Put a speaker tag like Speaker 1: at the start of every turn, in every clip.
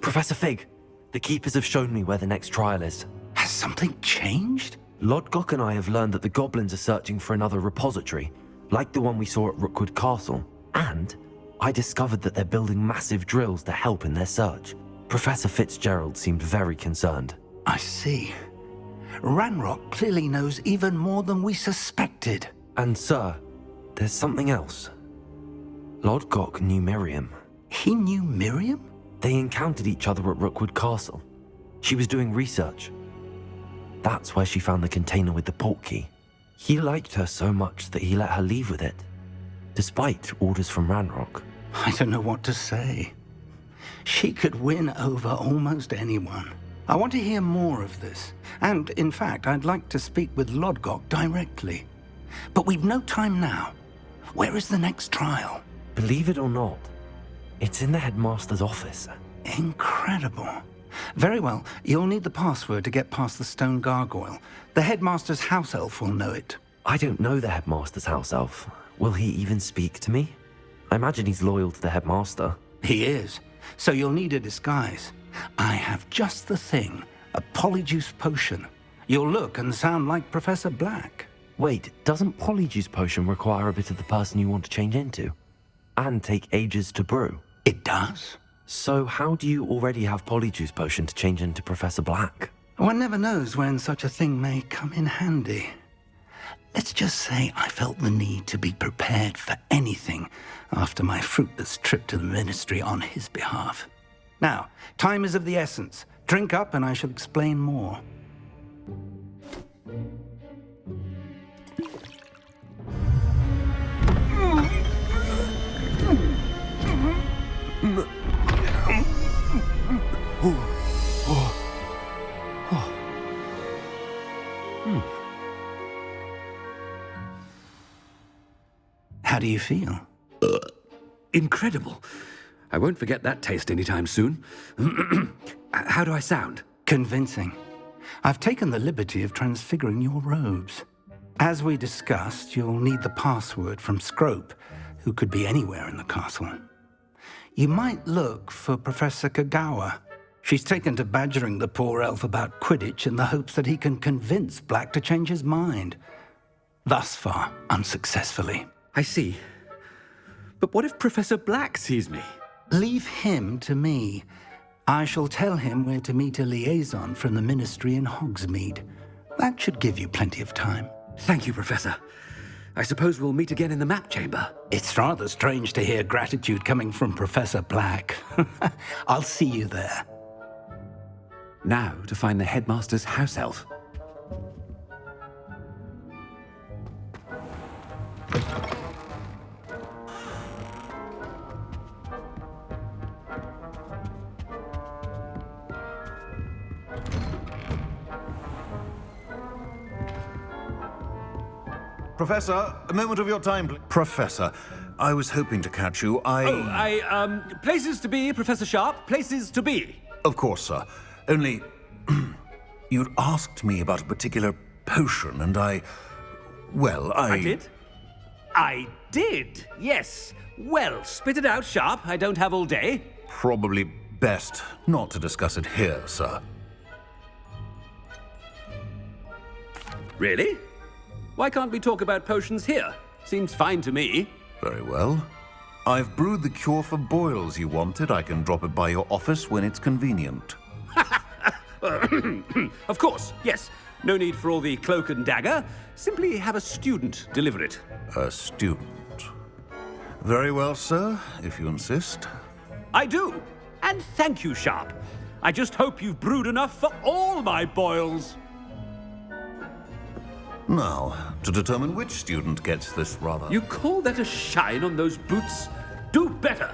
Speaker 1: Professor Fig, the Keepers have shown me where the next trial is.
Speaker 2: Has something changed?
Speaker 1: Lodgok and I have learned that the goblins are searching for another repository, like the one we saw at Rookwood Castle. And I discovered that they're building massive drills to help in their search. Professor Fitzgerald seemed very concerned.
Speaker 2: I see. Ranrock clearly knows even more than we suspected.
Speaker 1: And sir, there's something else. Lodgok knew Miriam.
Speaker 2: He knew Miriam?
Speaker 1: They encountered each other at Rookwood Castle. She was doing research. That's where she found the container with the portkey. He liked her so much that he let her leave with it, despite orders from Ranrock.
Speaker 2: I don't know what to say. She could win over almost anyone. I want to hear more of this. And, in fact, I'd like to speak with Lodgok directly. But we've no time now. Where is the next trial?
Speaker 1: Believe it or not, it's in the headmaster's office.
Speaker 2: Incredible. Very well. You'll need the password to get past the stone gargoyle. The headmaster's house elf will know it.
Speaker 1: I don't know the headmaster's house elf. Will he even speak to me? I imagine he's loyal to the headmaster.
Speaker 2: He is. So you'll need a disguise. I have just the thing. A Polyjuice potion. You'll look and sound like Professor Black.
Speaker 1: Wait, doesn't Polyjuice potion require a bit of the person you want to change into? And take ages to brew?
Speaker 2: It does.
Speaker 1: So how do you already have Polyjuice potion to change into Professor Black?
Speaker 2: One never knows when such a thing may come in handy. Let's just say I felt the need to be prepared for anything after my fruitless trip to the ministry on his behalf. Now, time is of the essence. Drink up and I shall explain more. How do you feel?
Speaker 3: Incredible. I won't forget that taste anytime soon. How do I sound?
Speaker 2: Convincing. I've taken the liberty of transfiguring your robes. As we discussed, you'll need the password from Scrope, who could be anywhere in the castle. You might look for Professor Kagawa. She's taken to badgering the poor elf about Quidditch in the hopes that he can convince Black to change his mind. Thus far, unsuccessfully.
Speaker 3: I see. But what if Professor Black sees me?
Speaker 2: Leave him to me. I shall tell him where to meet a liaison from the ministry in Hogsmeade. That should give you plenty of time.
Speaker 3: Thank you, Professor. I suppose we'll meet again in the map chamber.
Speaker 2: It's rather strange to hear gratitude coming from Professor Black. I'll see you there.
Speaker 3: Now to find the headmaster's house elf.
Speaker 4: Professor, a moment of your time, please. Professor, I was hoping to catch you.
Speaker 3: Places to be, Professor Sharp, places to be.
Speaker 4: Of course, sir. Only, you'd asked me about a particular potion, and I
Speaker 3: did? I did, yes. Well, spit it out, Sharp. I don't have all day.
Speaker 4: Probably best not to discuss it here, sir.
Speaker 3: Really? Why can't we talk about potions here? Seems fine to me.
Speaker 4: Very well. I've brewed the cure for boils you wanted. I can drop it by your office when it's convenient.
Speaker 3: Of course, yes. No need for all the cloak and dagger. Simply have a student deliver it.
Speaker 4: A student. Very well, sir, if you insist.
Speaker 3: I do. And thank you, Sharp. I just hope you've brewed enough for all my boils.
Speaker 4: Now, to determine which student gets this rather...
Speaker 3: You call that a shine on those boots? Do better.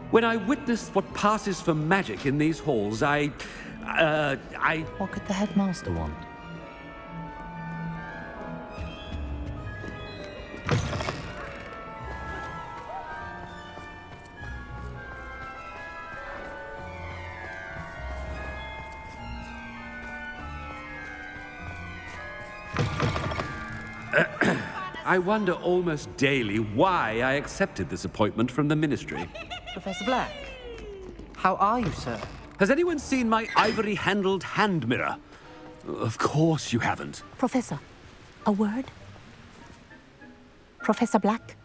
Speaker 3: When I witness what passes for magic in these halls, I...
Speaker 5: What could the headmaster want?
Speaker 3: I wonder almost daily why I accepted this appointment from the Ministry.
Speaker 6: Professor Black, how are you, sir?
Speaker 3: Has anyone seen my ivory-handled hand mirror? Of course you haven't.
Speaker 7: Professor, a word? Professor Black,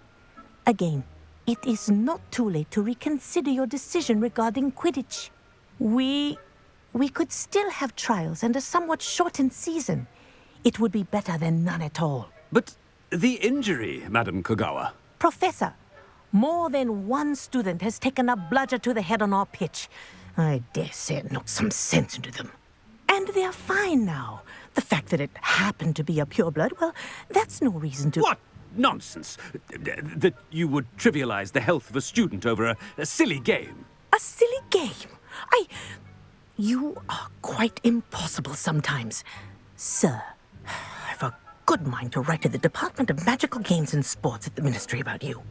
Speaker 7: again, it is not too late to reconsider your decision regarding Quidditch. We could still have trials and a somewhat shortened season. It would be better than none at all.
Speaker 3: But the injury, Madam Kogawa.
Speaker 7: Professor, more than one student has taken a bludger to the head on our pitch. I dare say it knocked some sense into them. And they're fine now. The fact that it happened to be a pureblood, well, that's no reason to...
Speaker 3: What nonsense! That you would trivialize the health of a student over a silly game.
Speaker 7: A silly game? You are quite impossible sometimes. Sir, I've a good mind to write to the Department of Magical Games and Sports at the Ministry about you.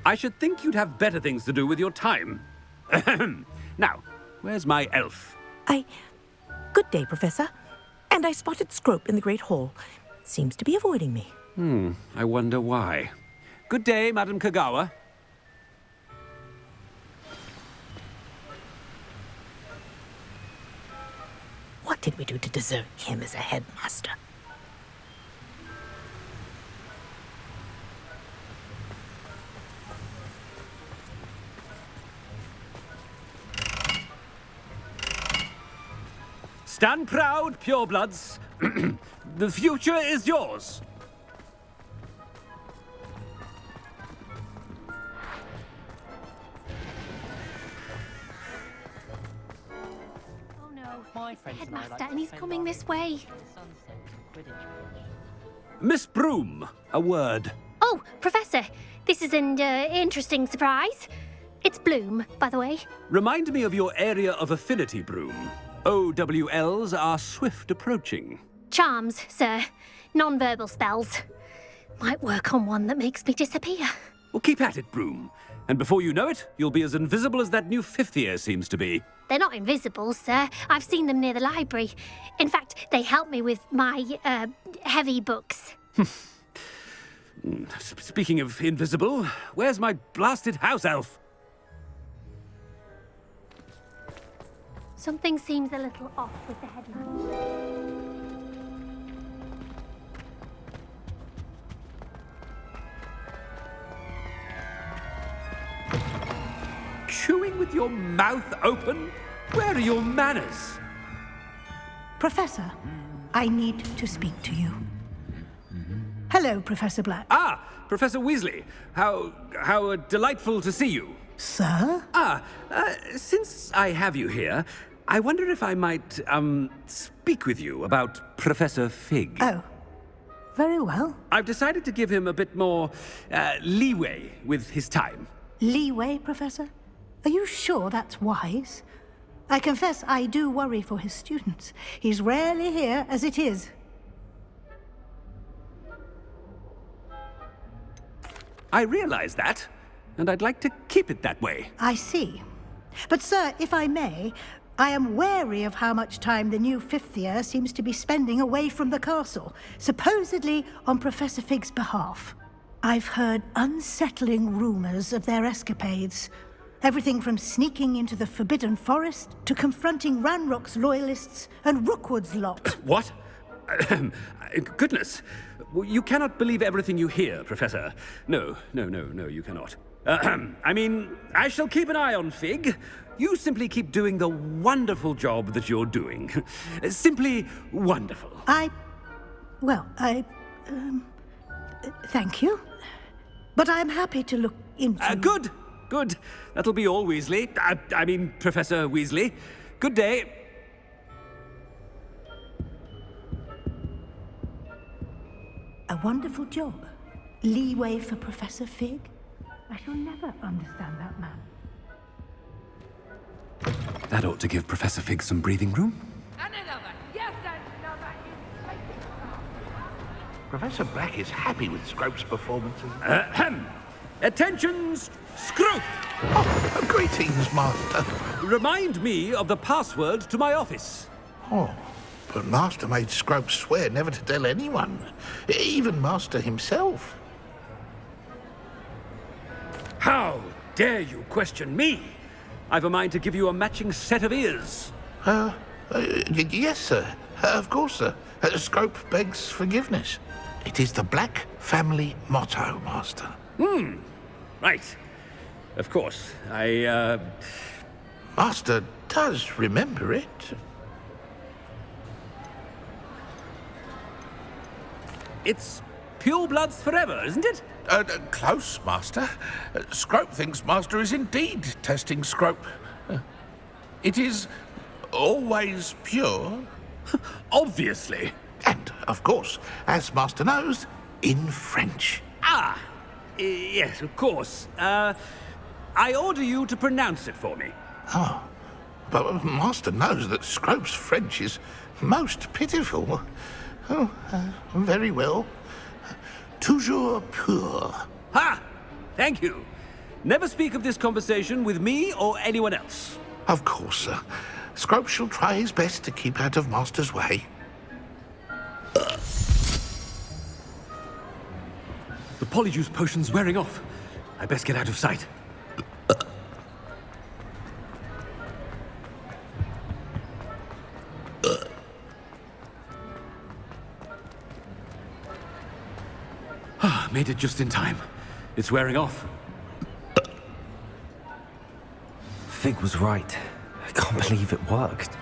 Speaker 3: I should think you'd have better things to do with your time. Now, where's my elf?
Speaker 7: Good day, Professor. And I spotted Scrope in the Great Hall. Seems to be avoiding me.
Speaker 3: I wonder why. Good day, Madam Kogawa.
Speaker 7: What did we do to deserve him as a headmaster?
Speaker 3: Stand proud, purebloods. The future is yours.
Speaker 8: Oh no,
Speaker 6: My
Speaker 8: it's the
Speaker 6: friends and I like
Speaker 8: headmaster,
Speaker 6: to
Speaker 8: and he's
Speaker 6: spend
Speaker 8: coming
Speaker 6: our
Speaker 8: this way.
Speaker 6: sunset Quidditch match.
Speaker 3: Miss Broom, a word.
Speaker 8: Oh, Professor, this is an interesting surprise. It's Bloom, by the way.
Speaker 3: Remind me of your area of affinity, Broom. OWLs are swift approaching.
Speaker 8: Charms, sir. Non-verbal spells. Might work on one that makes me disappear.
Speaker 3: Well, keep at it, Broom. And before you know it, you'll be as invisible as that new fifth year seems to be.
Speaker 8: They're not invisible, sir. I've seen them near the library. In fact, they help me with my, heavy books.
Speaker 3: Speaking of invisible, where's my blasted house elf?
Speaker 8: Something seems a little off with the headmaster.
Speaker 3: Chewing with your mouth open? Where are your manners?
Speaker 9: Professor, I need to speak to you. Hello, Professor Black.
Speaker 3: Ah, Professor Weasley. How delightful to see you.
Speaker 9: Sir?
Speaker 3: Since I have you here, I wonder if I might, speak with you about Professor Fig.
Speaker 9: Oh, very well.
Speaker 3: I've decided to give him a bit more, leeway with his time.
Speaker 9: Leeway, Professor? Are you sure that's wise? I confess I do worry for his students. He's rarely here as it is.
Speaker 3: I realize that, and I'd like to keep it that way.
Speaker 9: I see. But, sir, if I may, I am wary of how much time the new fifth year seems to be spending away from the castle, supposedly on Professor Fig's behalf. I've heard unsettling rumors of their escapades. Everything from sneaking into the Forbidden Forest to confronting Ranrock's loyalists and Rookwood's lot.
Speaker 3: What? Goodness. You cannot believe everything you hear, Professor. No, you cannot. I mean, I shall keep an eye on Fig. You simply keep doing the wonderful job that you're doing. Simply wonderful.
Speaker 9: Thank you. But I'm happy to look into...
Speaker 3: Good. That'll be all, Weasley. I mean, Professor Weasley. Good day.
Speaker 9: A wonderful job. Leeway for Professor Fig. I shall never understand that man.
Speaker 3: That ought to give Professor Fig some breathing room.
Speaker 10: And another. Yes, and another.
Speaker 11: Professor Black is happy with Scrope's performances.
Speaker 3: Attention, Scrope!
Speaker 11: Oh, greetings, Master.
Speaker 3: Remind me of the password to my office.
Speaker 11: Oh, but Master made Scrope swear never to tell anyone, even Master himself.
Speaker 3: How dare you question me? I've a mind to give you a matching set of ears.
Speaker 11: Yes, sir. Of course, sir. Scrope begs forgiveness. It is the Black family motto, Master.
Speaker 3: Right. Of course.
Speaker 11: Master does remember it.
Speaker 3: It's purebloods forever, isn't it?
Speaker 11: Close, Master. Scrope thinks Master is indeed testing Scrope. It is always pure.
Speaker 3: Obviously.
Speaker 11: And, of course, as Master knows, in French.
Speaker 3: Yes, of course. I order you to pronounce it for me.
Speaker 11: Oh, but Master knows that Scrope's French is most pitiful. Oh, very well. Toujours pur.
Speaker 3: Ha! Thank you. Never speak of this conversation with me or anyone else.
Speaker 11: Of course, sir. Scrope shall try his best to keep out of Master's way.
Speaker 3: The Polyjuice potion's wearing off. I best get out of sight. Made it just in time. It's wearing off.
Speaker 1: Fig was right. I can't believe it worked.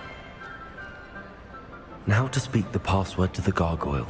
Speaker 1: Now to speak the password to the gargoyle.